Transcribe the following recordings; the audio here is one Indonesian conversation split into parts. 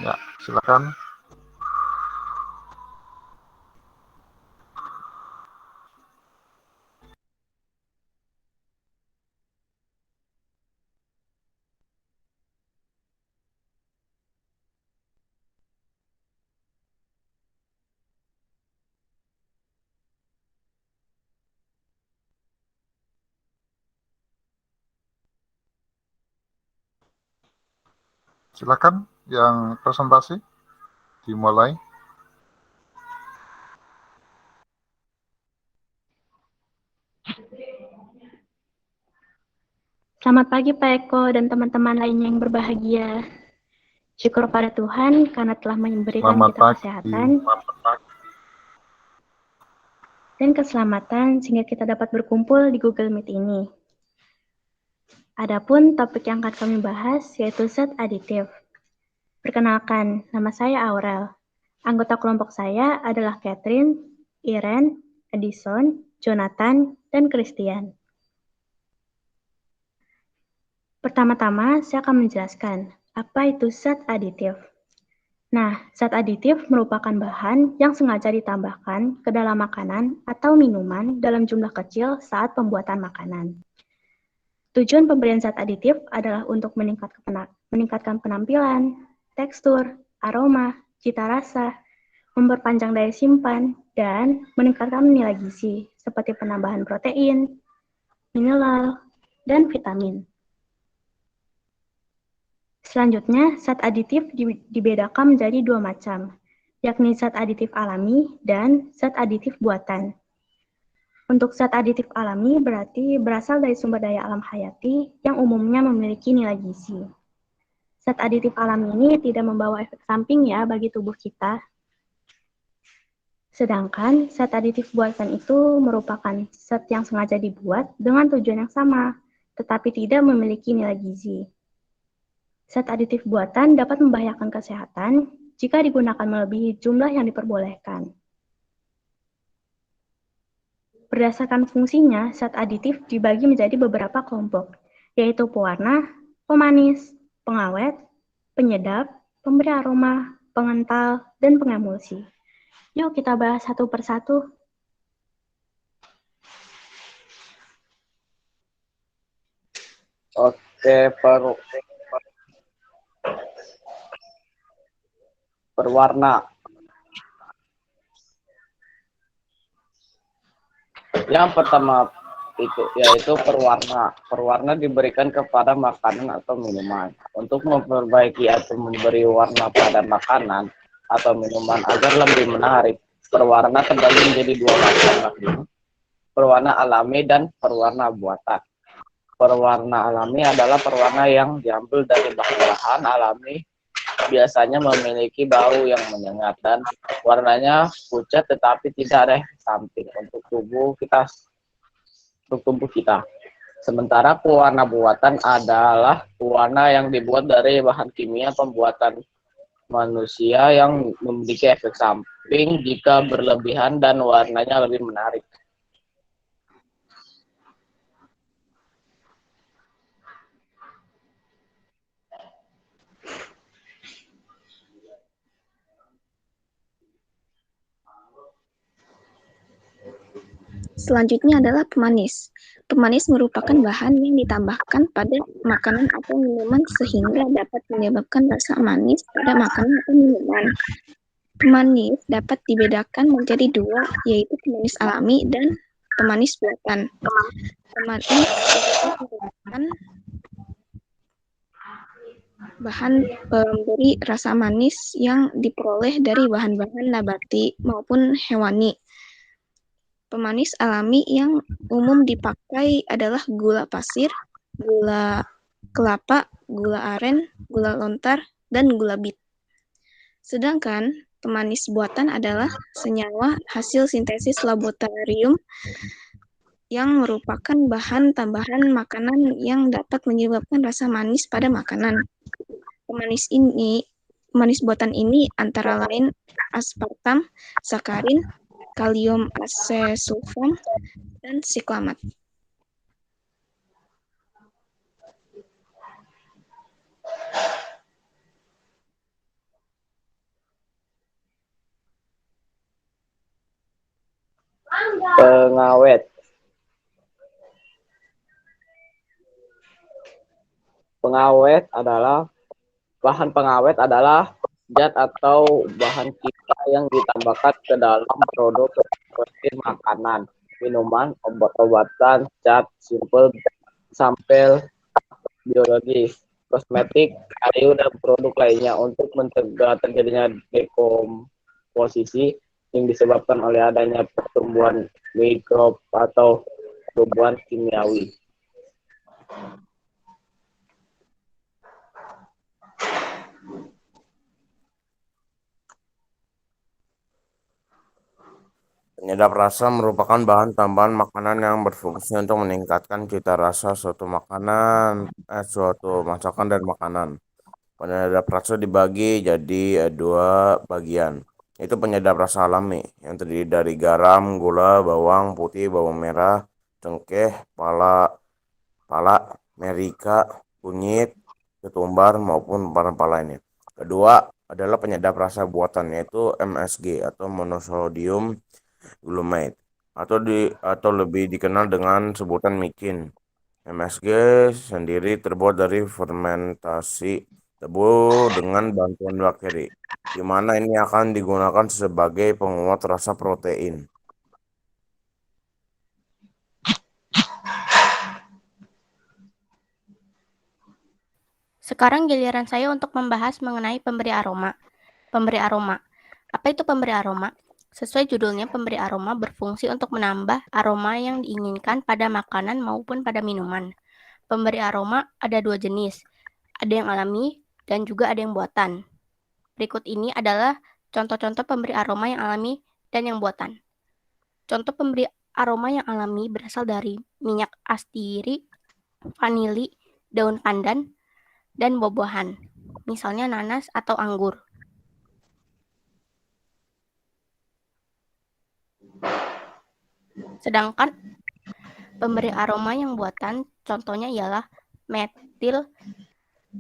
Ya, silakan. Silakan yang presentasi dimulai. Selamat pagi Pak Eko dan teman-teman lainnya yang berbahagia. Syukur pada Tuhan karena telah memberikan Selamat kita pagi. kesehatan dan keselamatan sehingga kita dapat berkumpul di Google Meet ini. Adapun topik yang akan kami bahas yaitu zat aditif. Perkenalkan, nama saya Aurel. Anggota kelompok saya adalah Catherine, Irene, Edison, Jonathan, dan Christian. Pertama-tama, saya akan menjelaskan apa itu zat aditif. Nah, zat aditif merupakan bahan yang sengaja ditambahkan ke dalam makanan atau minuman dalam jumlah kecil saat pembuatan makanan. Tujuan pemberian zat aditif adalah untuk meningkatkan penampilan, tekstur, aroma, cita rasa, memperpanjang daya simpan, dan meningkatkan nilai gizi seperti penambahan protein, mineral, dan vitamin. Selanjutnya, zat aditif dibedakan menjadi dua macam, yakni zat aditif alami dan zat aditif buatan. Untuk zat aditif alami berarti berasal dari sumber daya alam hayati yang umumnya memiliki nilai gizi. Zat aditif alami ini tidak membawa efek samping ya bagi tubuh kita. Sedangkan zat aditif buatan itu merupakan zat yang sengaja dibuat dengan tujuan yang sama, tetapi tidak memiliki nilai gizi. Zat aditif buatan dapat membahayakan kesehatan jika digunakan melebihi jumlah yang diperbolehkan. Berdasarkan fungsinya, zat aditif dibagi menjadi beberapa kelompok, yaitu pewarna, pemanis, pengawet, penyedap, pemberi aroma, pengental, dan pengemulsi. Yuk kita bahas satu persatu. Oke, perwarna. Yang pertama itu yaitu perwarna. Perwarna diberikan kepada makanan atau minuman untuk memperbaiki atau memberi warna pada makanan atau minuman agar lebih menarik. Perwarna terbagi menjadi dua macam, perwarna alami dan perwarna buatan. Perwarna alami adalah perwarna yang diambil dari bahan-bahan alami, biasanya memiliki bau yang menyengat dan warnanya pucat tetapi tidak ada efek samping untuk tubuh kita. Sementara pewarna buatan adalah pewarna yang dibuat dari bahan kimia pembuatan manusia yang memiliki efek samping jika berlebihan dan warnanya lebih menarik. Selanjutnya adalah pemanis. Pemanis merupakan bahan yang ditambahkan pada makanan atau minuman sehingga dapat menyebabkan rasa manis pada makanan atau minuman. Pemanis dapat dibedakan menjadi dua, yaitu pemanis alami dan pemanis buatan. Pemanis merupakan bahan pemberi rasa manis yang diperoleh dari bahan-bahan nabati maupun hewani. Pemanis alami yang umum dipakai adalah gula pasir, gula kelapa, gula aren, gula lontar, dan gula bit. Sedangkan pemanis buatan adalah senyawa hasil sintesis laboratorium yang merupakan bahan tambahan makanan yang dapat menyebabkan rasa manis pada makanan. Pemanis buatan ini antara lain aspartam, sakarin, kalium asesulfam, dan siklamat. Pengawet. Bahan pengawet adalah zat atau bahan kimia yang ditambahkan ke dalam produk seperti makanan, minuman, obat-obatan, cat, sampel biologis, kosmetik, kayu, dan produk lainnya untuk mencegah terjadinya dekomposisi yang disebabkan oleh adanya pertumbuhan mikrob atau perubahan kimiawi. Penyedap rasa merupakan bahan tambahan makanan yang berfungsi untuk meningkatkan cita rasa suatu masakan dan makanan. Penyedap rasa dibagi jadi dua bagian. Itu penyedap rasa alami yang terdiri dari garam, gula, bawang putih, bawang merah, cengkeh, pala, merica, kunyit, ketumbar maupun rempah lainnya. Kedua adalah penyedap rasa buatan yaitu MSG atau monosodium glutamate atau lebih dikenal dengan sebutan micin. MSG sendiri terbuat dari fermentasi tebu dengan bantuan bakteri, di mana ini akan digunakan sebagai penguat rasa protein. Sekarang giliran saya untuk membahas mengenai pemberi aroma. Pemberi aroma. Apa itu pemberi aroma? Sesuai judulnya, pemberi aroma berfungsi untuk menambah aroma yang diinginkan pada makanan maupun pada minuman. Pemberi aroma ada dua jenis, ada yang alami dan juga ada yang buatan. Berikut ini adalah contoh-contoh pemberi aroma yang alami dan yang buatan. Contoh pemberi aroma yang alami berasal dari minyak astiri, vanili, daun pandan, dan buah-buahan, misalnya nanas atau anggur. Sedangkan pemberi aroma yang buatan contohnya ialah metil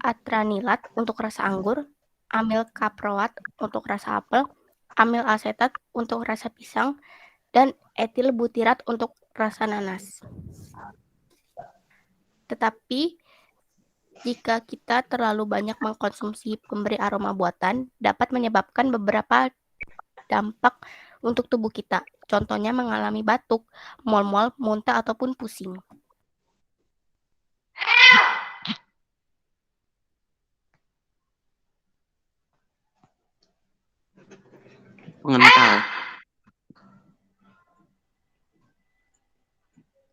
atranilat untuk rasa anggur, amil kaproat untuk rasa apel, amil asetat untuk rasa pisang, dan etil butirat untuk rasa nanas. Tetapi jika kita terlalu banyak mengkonsumsi pemberi aroma buatan, dapat menyebabkan beberapa dampak untuk tubuh kita. Contohnya mengalami batuk, mual-mual, muntah, ataupun pusing. Pengental.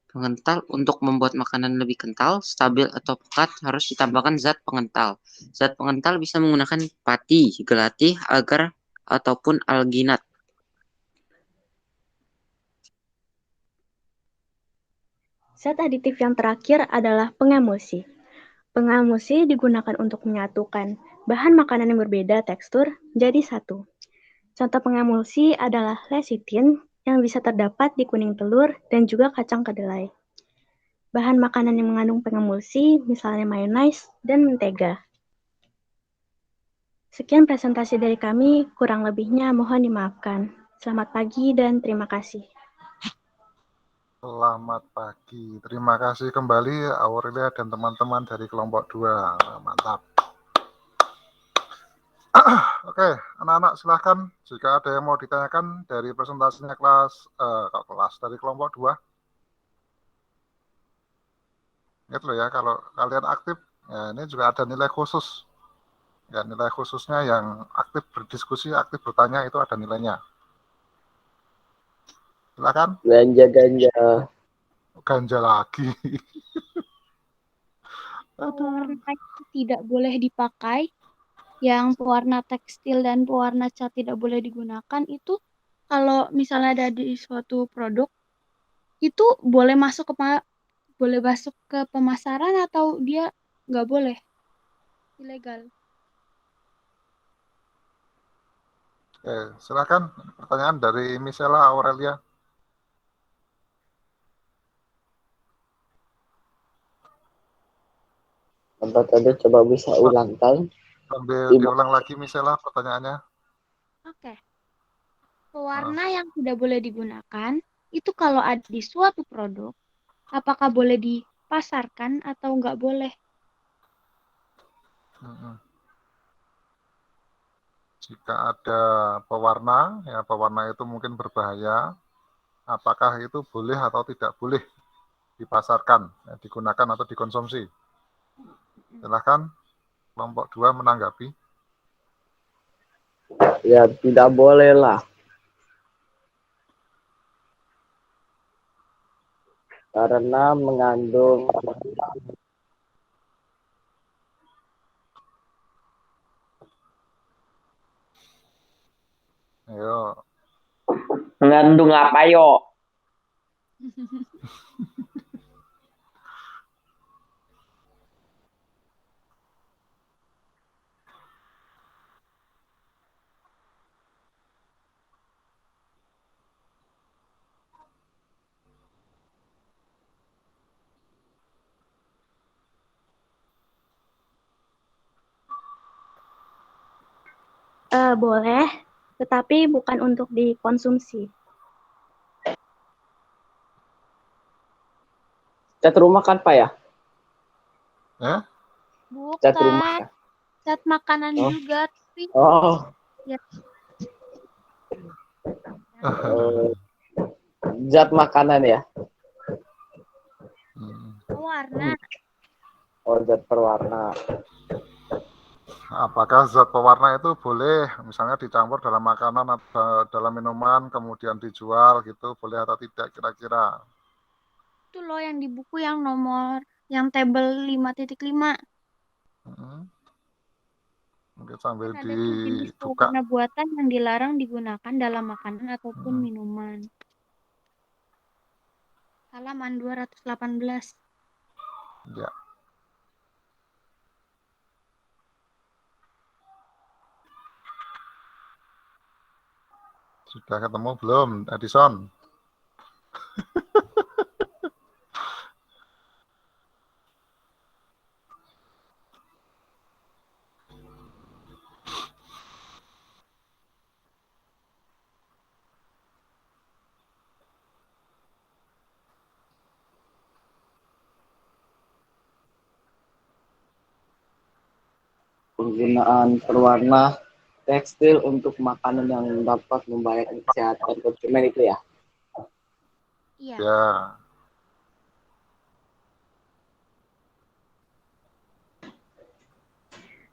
Pengental untuk membuat makanan lebih kental, stabil, atau pekat harus ditambahkan zat pengental. Zat pengental bisa menggunakan pati, gelatih, agar, ataupun alginat. Zat aditif yang terakhir adalah pengemulsi. Pengemulsi digunakan untuk menyatukan bahan makanan yang berbeda tekstur menjadi satu. Contoh pengemulsi adalah lecitin yang bisa terdapat di kuning telur dan juga kacang kedelai. Bahan makanan yang mengandung pengemulsi misalnya mayonaise dan mentega. Sekian presentasi dari kami, kurang lebihnya mohon dimaafkan. Selamat pagi dan terima kasih. Selamat pagi. Terima kasih kembali Aurelia dan teman-teman dari kelompok 2. Mantap. Oke, anak-anak silahkan jika ada yang mau ditanyakan dari presentasinya dari kelompok 2. Gitu loh ya, kalau kalian aktif, ya ini juga ada nilai khusus. Ya, nilai khususnya yang aktif berdiskusi, aktif bertanya itu ada nilainya. Silakan. Ganja lagi. Pewarna tidak boleh dipakai, yang pewarna tekstil dan pewarna cat tidak boleh digunakan itu kalau misalnya ada di suatu produk itu boleh masuk ke pemasaran atau dia nggak boleh, ilegal. Silakan pertanyaan dari Michela Aurelia. Apa tadi coba bisa ulang kali? Sambil diulang lagi Michela pertanyaannya. Oke. Pewarna yang tidak boleh digunakan itu kalau ada di suatu produk, apakah boleh dipasarkan atau nggak boleh? Jika ada pewarna, ya pewarna itu mungkin berbahaya, apakah itu boleh atau tidak boleh dipasarkan, ya, digunakan atau dikonsumsi? Silahkan kelompok 2 menanggapi. Ya tidak boleh lah. Karena mengandung Ayo, mengandung apa yo? Boleh, tetapi bukan untuk dikonsumsi. Cat rumah kan Pak ya? Cat rumah. Bukan, cat makanan Oh. juga, tapi Oh. ya. Zat makanan ya? Warna. Oh, zat perwarna. Apakah zat pewarna itu boleh misalnya dicampur dalam makanan atau dalam minuman kemudian dijual gitu, boleh atau tidak kira-kira? Itu loh yang di buku yang nomor yang table 5.5. Mungkin sambil Kan ada tuh jenis dibuka. pewarna buatan yang dilarang digunakan dalam makanan ataupun minuman. Halaman 218. Ya. Sudah ketemu belum, Edison? Penggunaan perwarna tekstil untuk makanan yang dapat membahayakan kesehatan konsumen itu ya? Iya. Ya.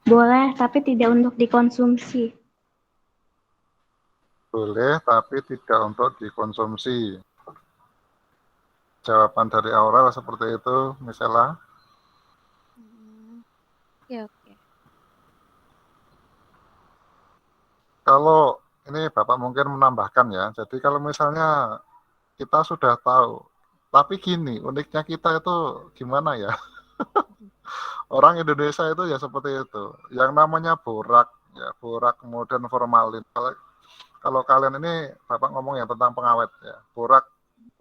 Boleh, tapi tidak untuk dikonsumsi. Boleh, tapi tidak untuk dikonsumsi. Jawaban dari Aurel seperti itu, misalnya. Oke. Kalau ini Bapak mungkin menambahkan ya, jadi kalau misalnya kita sudah tahu, tapi gini, uniknya kita itu gimana ya? Orang Indonesia itu ya seperti itu. Yang namanya borak, ya borak kemudian formalin. Kalau kalian ini Bapak ngomong ya tentang pengawet ya, borak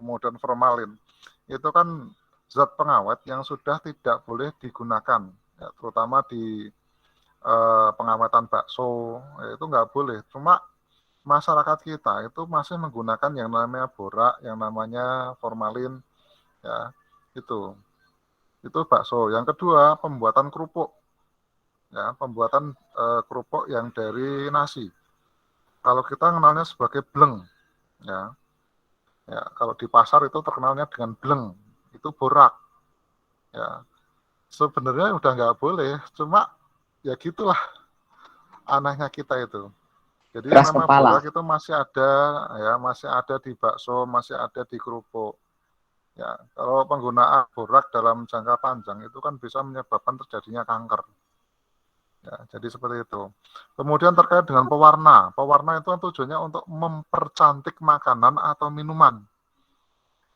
kemudian formalin. Itu kan zat pengawet yang sudah tidak boleh digunakan, ya, terutama di pengawetan bakso, ya, itu nggak boleh. Cuma masyarakat kita itu masih menggunakan yang namanya borak, yang namanya formalin, ya itu bakso. Yang kedua pembuatan kerupuk, ya pembuatan kerupuk yang dari nasi. Kalau kita kenalnya sebagai bleng, ya kalau di pasar itu terkenalnya dengan bleng, itu borak, ya sebenarnya udah nggak boleh, cuma ya gitulah anehnya kita itu. Jadi Keras yang nama kepala. borak itu masih ada, ya masih ada di bakso, masih ada di kerupuk. Ya, kalau penggunaan borak dalam jangka panjang itu kan bisa menyebabkan terjadinya kanker. Ya, jadi seperti itu. Kemudian terkait dengan pewarna. Pewarna itu kan tujuannya untuk mempercantik makanan atau minuman.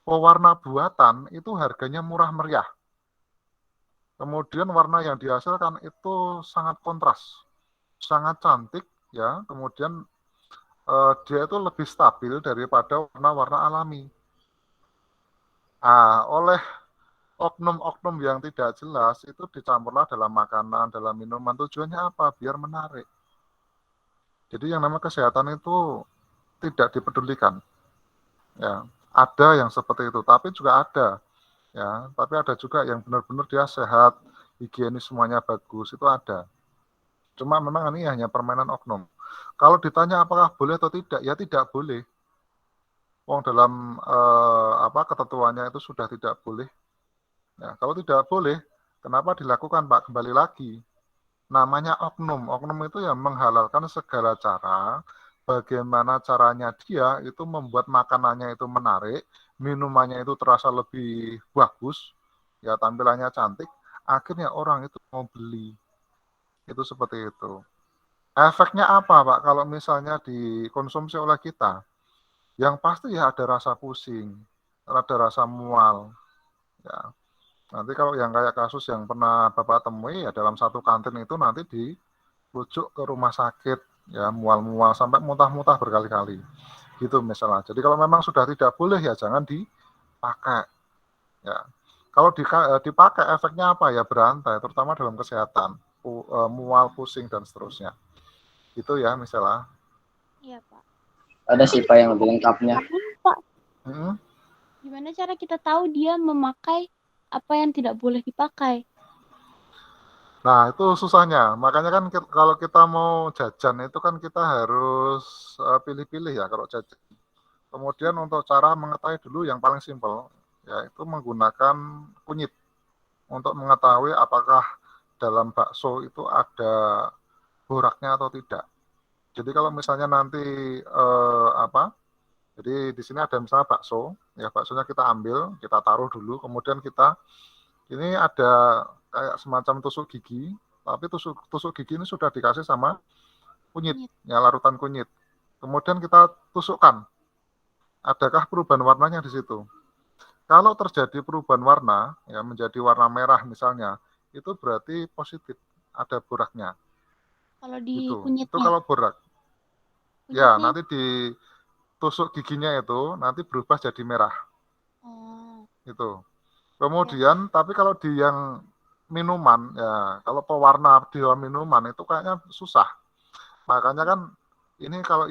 Pewarna buatan itu harganya murah meriah. Kemudian warna yang dihasilkan itu sangat kontras, sangat cantik, ya. Kemudian dia itu lebih stabil daripada warna-warna alami. Oleh oknum-oknum yang tidak jelas itu dicampurlah dalam makanan, dalam minuman. Tujuannya apa? Biar menarik. Jadi yang namanya kesehatan itu tidak dipedulikan. Ya, Ada yang seperti itu, tapi juga ada ya, tapi ada juga yang benar-benar dia sehat, higienis semuanya bagus, itu ada. Cuma memang ini hanya permainan oknum. Kalau ditanya apakah boleh atau tidak, ya tidak boleh. Wong dalam ketentuannya itu sudah tidak boleh. Ya, kalau tidak boleh, kenapa dilakukan, Pak? Kembali lagi, namanya oknum. Oknum itu yang menghalalkan segala cara, bagaimana caranya dia itu membuat makanannya itu menarik, minumannya itu terasa lebih bagus, ya tampilannya cantik, akhirnya orang itu mau beli. Itu seperti itu. Efeknya apa, Pak, kalau misalnya dikonsumsi oleh kita? Yang pasti ya ada rasa pusing, ada rasa mual. Ya. Nanti kalau yang kayak kasus yang pernah Bapak temui ya dalam satu kantin itu nanti dirujuk ke rumah sakit, ya mual-mual sampai muntah-muntah berkali-kali. Gitu misalnya. Jadi kalau memang sudah tidak boleh ya jangan dipakai. Ya. Kalau dipakai efeknya apa ya, berantai, terutama dalam kesehatan, mual, pusing dan seterusnya. Itu ya misalnya. Iya, Pak. Ada sih Pak yang lebih lengkapnya. Tapi, Pak, Hmm. gimana cara kita tahu dia memakai apa yang tidak boleh dipakai? Nah, itu susahnya. Makanya kan kalau kita mau jajan itu kan kita harus pilih-pilih ya kalau jajan. Kemudian untuk cara mengetahui dulu yang paling simpel, yaitu menggunakan kunyit untuk mengetahui apakah dalam bakso itu ada boraknya atau tidak. Jadi kalau misalnya nanti jadi di sini ada misalnya bakso, ya baksonya kita ambil, kita taruh dulu, kemudian kita ini ada kayak semacam tusuk gigi, tapi tusuk gigi ini sudah dikasih sama kunyit, ya larutan kunyit. Kemudian kita tusukkan, adakah perubahan warnanya di situ? Kalau terjadi perubahan warna, ya menjadi warna merah misalnya, itu berarti positif, ada boraknya. Kalau di Gitu. Itu kunyitnya, kalau borak. Ya, kunyitnya. nanti di tusuk giginya itu nanti berubah jadi merah. Oh, Itu. ya. Kemudian, tapi kalau di yang minuman, ya kalau pewarna di dalam minuman itu kayaknya susah. Makanya kan ini kalau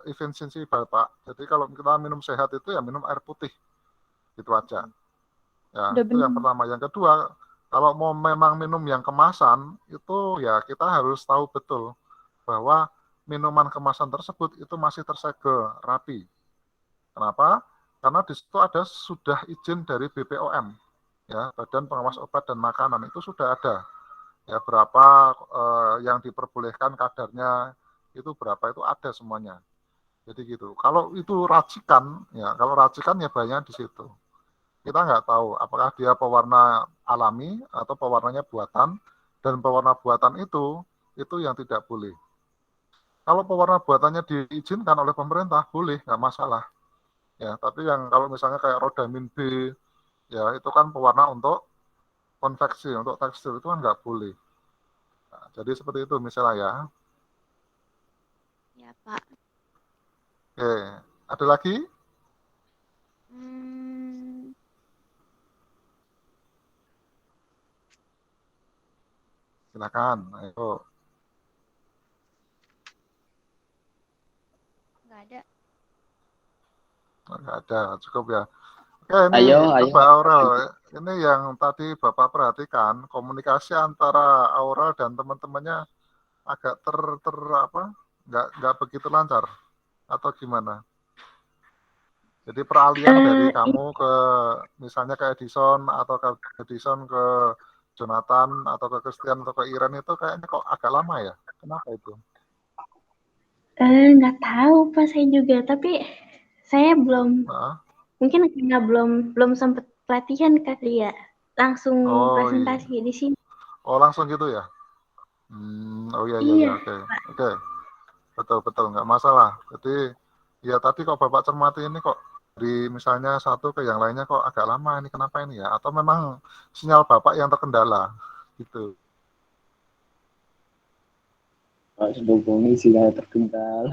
efisiensi Bapak, jadi kalau kita minum sehat itu ya minum air putih, itu aja. Ya, Udah itu yang benar. pertama. Yang kedua, kalau mau memang minum yang kemasan, itu ya kita harus tahu betul bahwa minuman kemasan tersebut itu masih tersegel rapi. Kenapa? Karena di situ ada sudah izin dari BPOM, ya Badan Pengawas Obat dan Makanan itu sudah ada. Ya berapa yang diperbolehkan kadarnya itu berapa itu ada semuanya. Jadi gitu. Kalau itu racikan, ya kalau racikan ya banyak di situ. Kita nggak tahu apakah dia pewarna alami atau pewarnanya buatan, dan pewarna buatan itu yang tidak boleh. Kalau pewarna buatannya diizinkan oleh pemerintah, boleh, nggak masalah. Ya, tapi yang kalau misalnya kayak rodamin B, ya itu kan pewarna untuk konveksi, untuk tekstil itu kan nggak boleh. Nah, jadi seperti itu misalnya ya. Ya, Pak. Oke, ada lagi? Hmm, Silakan. Ayo. nggak ada. Nggak ada, cukup ya. Oke, ini Ayo, coba ayo. Aurel. Ini yang tadi Bapak perhatikan, komunikasi antara Aurel dan teman-temannya agak apa? Nggak begitu lancar atau gimana? Jadi peralihan dari kamu ke misalnya ke Edison atau ke Edison ke Jonathan atau ke Christian atau ke Iren itu kayaknya kok agak lama ya? Kenapa itu? Nggak tahu Pak saya juga, tapi saya Nah, mungkin karena belum sempat pelatihan kali ya, langsung oh iya. presentasi di sini. Oh langsung gitu ya? Oh iya iya iya, Iya, oke oke, betul betul nggak masalah. Jadi ya tadi kok Bapak cermati ini kok dari misalnya satu ke yang lainnya kok agak lama ini, kenapa ini ya? Atau memang sinyal Bapak yang terkendala gitu? Pak Sugeng sudah terkenal.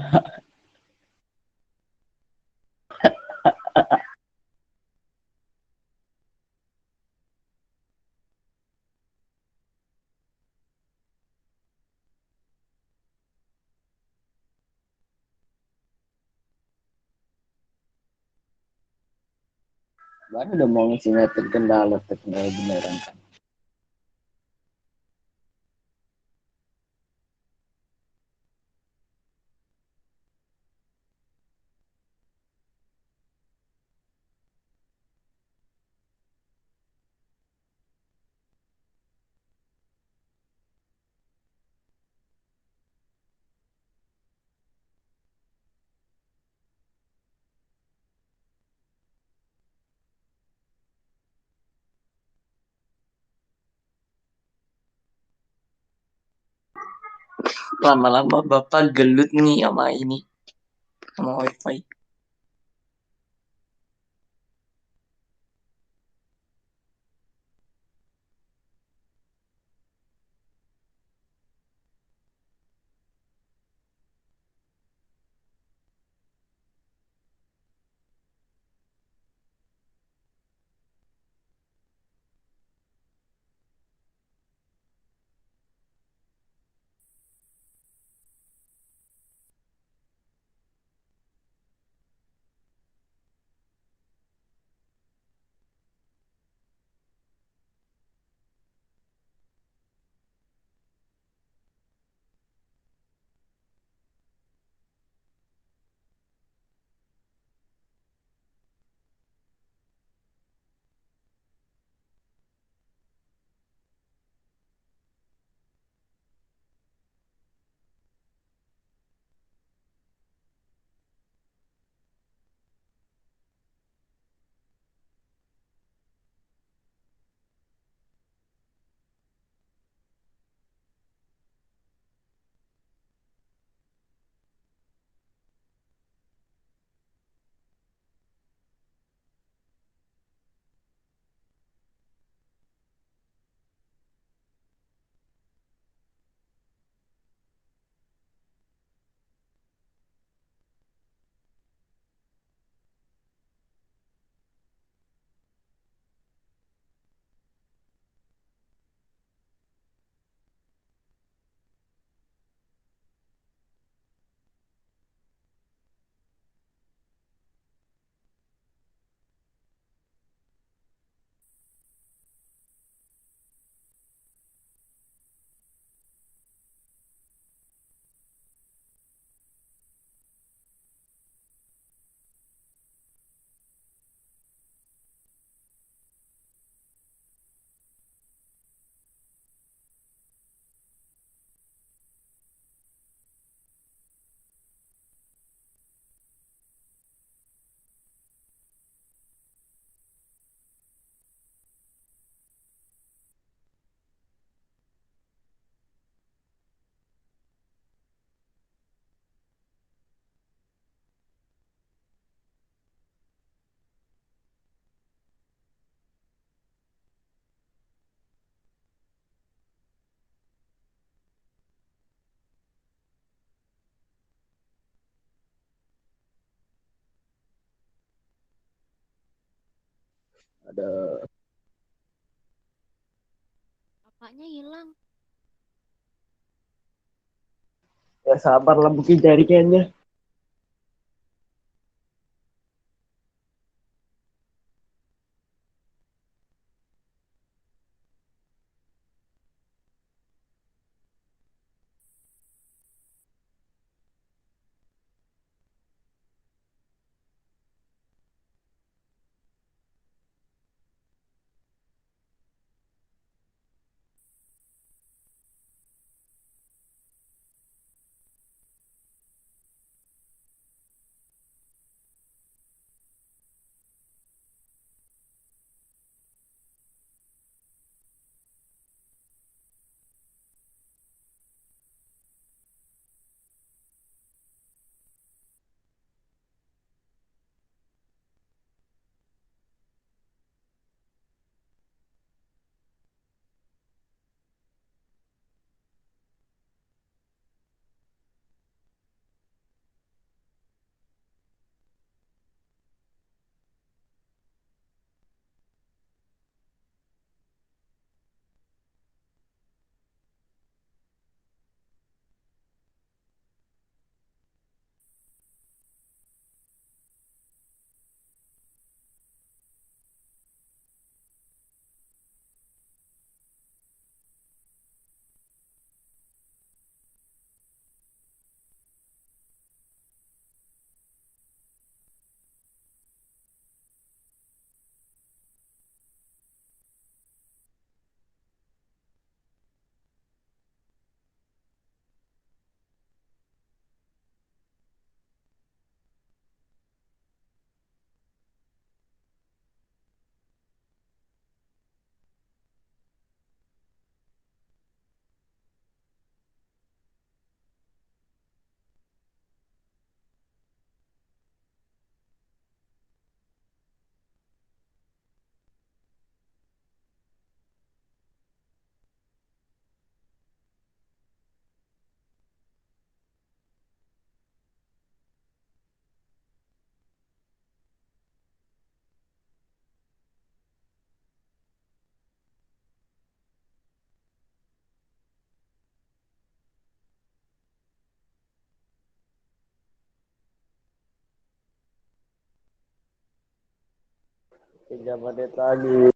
Baru udah mau ngisinya terkendala beneran kan. Lama-lama Bapak gelut nih sama ini, sama WiFi. Ada Bapaknya hilang. ya sabar lah mungkin jaringannya. 3 menit lagi.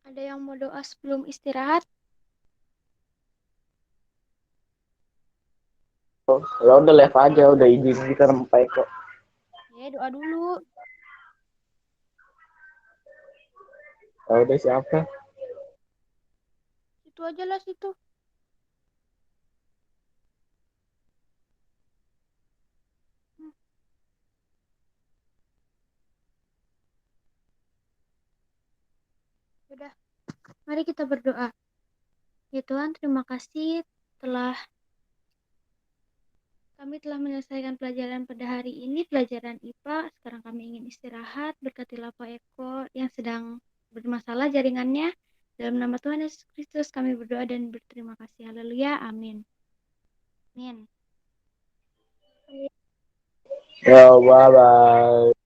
Ada yang mau doa sebelum istirahat? Ya udah live aja, udah izin kita sampai kok. Ya, doa dulu. Ya udah siapa? Itu aja lah situ. Udah, mari kita berdoa. Ya Tuhan, terima kasih kami telah menyelesaikan pelajaran pada hari ini, pelajaran IPA. Sekarang kami ingin istirahat. Berkatilah Pak Eko yang sedang bermasalah jaringannya. Dalam nama Tuhan Yesus Kristus kami berdoa dan berterima kasih. Haleluya. Amin. Amin. Ya, bye bye.